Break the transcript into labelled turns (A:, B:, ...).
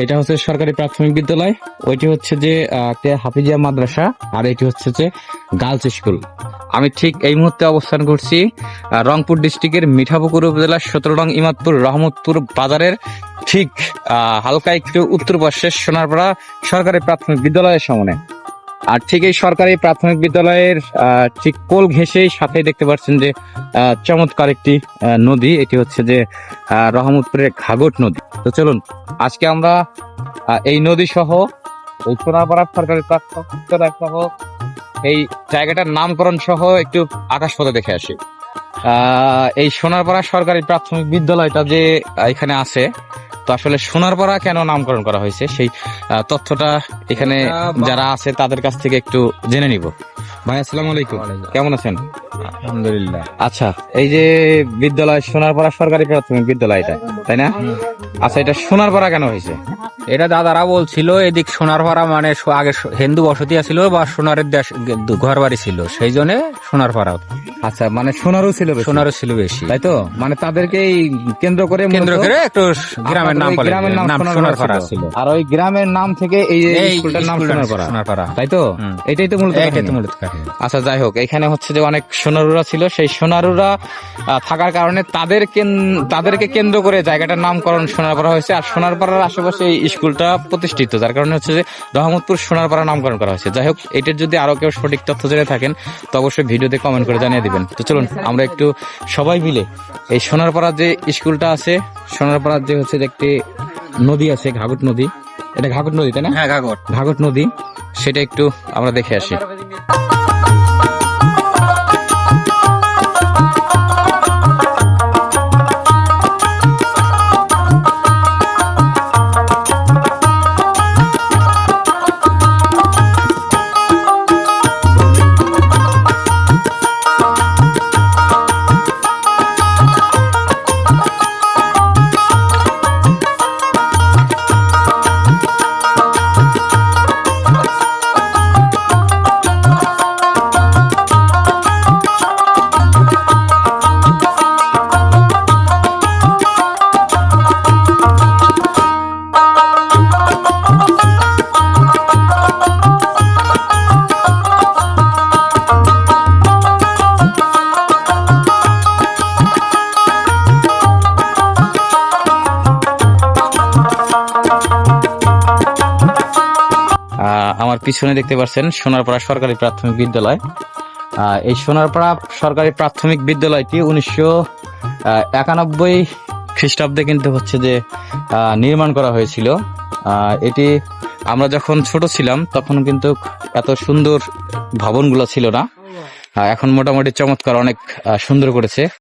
A: এটা হচ্ছে সরকারি প্রাথমিক বিদ্যালয়, ওইটি হচ্ছে যে একটা হাফিজিয়া মাদ্রাসা, আর এটি হচ্ছে যে গার্লস স্কুল। আমি ঠিক এই মুহূর্তে অবস্থান করছি রংপুর ডিস্ট্রিক্টের মিঠাপুকুর উপজেলার 17 নং ইমাদপুর রহমতপুর বাজারের ঠিক হালকা একটু উত্তর পাশে সোনারপাড়া সরকারি প্রাথমিক বিদ্যালয়ের সামনে। আর ঠিক এই সরকারি প্রাথমিক বিদ্যালয়ের ঠিক কোল ঘেঁষেই সাথে দেখতে পাচ্ছেন যে চমৎকার একটি নদী, এটি হচ্ছে যে রহমতপুরের ঘাঘট নদী। তো চলুন আজকে আমরা এই নদী সহ এই সোনারপাড়া সরকারি প্রাথমিক বিদ্যালয় সহ এই জায়গাটার নামকরণ সহ একটু আকাশপথে দেখে আসি। এই সোনারপাড়া সরকারি প্রাথমিক বিদ্যালয়টা যে এখানে আছে, তো আসলে সোনারপাড়া কেন নামকরণ করা হয়েছে সেই তথ্যটা এখানে যারা আছে তাদের কাছ থেকে একটু জেনে নিব। ভাই আসসালামু আলাইকুম, কেমন আছেন?
B: আলহামদুলিল্লাহ।
A: আচ্ছা, এই যে বিদ্যালয় সোনারপাড়া সরকারি প্রাথমিক বিদ্যালয়টা, তাই না? আচ্ছা, এটা সোনারপাড়া কেন হয়েছে?
B: এটা দাদারা বলছিল এদিক সোনারপাড়া মানে আগে হিন্দু বসতি ছিল বা সোনারের দেশ ঘর বাড়ি ছিল, সেই জন্য সোনারপাড়া।
A: আচ্ছা, মানে সোনারও ছিল বেশি।
B: সোনারও ছিল বেশি,
A: তাই তো? মানে তাদেরকে কেন্দ্র করে
B: একটু গ্রামের নাম
A: গ্রামের নাম
B: সোনারপাড়া ছিল,
A: আর ওই গ্রামের নাম থেকে এই স্কুলটার নাম সোনারপাড়া, তাই তো? এটাই তো মূলত কাহিনী। আচ্ছা, যাই হোক, এখানে হচ্ছে যে অনেক সোনারুরা ছিল, সেই সোনারুরা থাকার কারণে তাদেরকে কেন্দ্র করে জায়গাটার নামকরণ সোনারপাড়া হয়েছে। আর সোনারপাড়ার আশেপাশে এই স্কুলটা প্রতিষ্ঠিত, যার কারণে হচ্ছে যে রহমতপুর সোনারপাড়া নামকরণ করা হয়েছে। যাই হোক, এটার যদি আরো কেউ সঠিক তথ্য জেনে থাকেন তো অবশ্যই ভিডিওতে কমেন্ট করে জানিয়ে দিবেন। তো চলুন আমরা একটু সবাই মিলে এই সোনারপাড়া যে স্কুলটা আছে, সোনারপাড়ার যে হচ্ছে যে একটি নদী আছে ঘাঘট নদী, এটা ঘাঘট নদী তাই না?
B: হ্যাঁ,
A: ঘাঘট নদী, সেটা একটু আমরা দেখে আসি। আমার পিছনে দেখতে পাচ্ছেন সোনারপাড়া সরকারি প্রাথমিক বিদ্যালয়। এই সোনারপাড়া সরকারি প্রাথমিক বিদ্যালয়টি 1991 খ্রিস্টাব্দে কিন্তু হচ্ছে যে নির্মাণ করা হয়েছিল। এটি আমরা যখন ছোট ছিলাম তখন কিন্তু এত সুন্দর ভবনগুলো ছিল না, এখন মোটামুটি চমৎকার অনেক সুন্দর করেছে।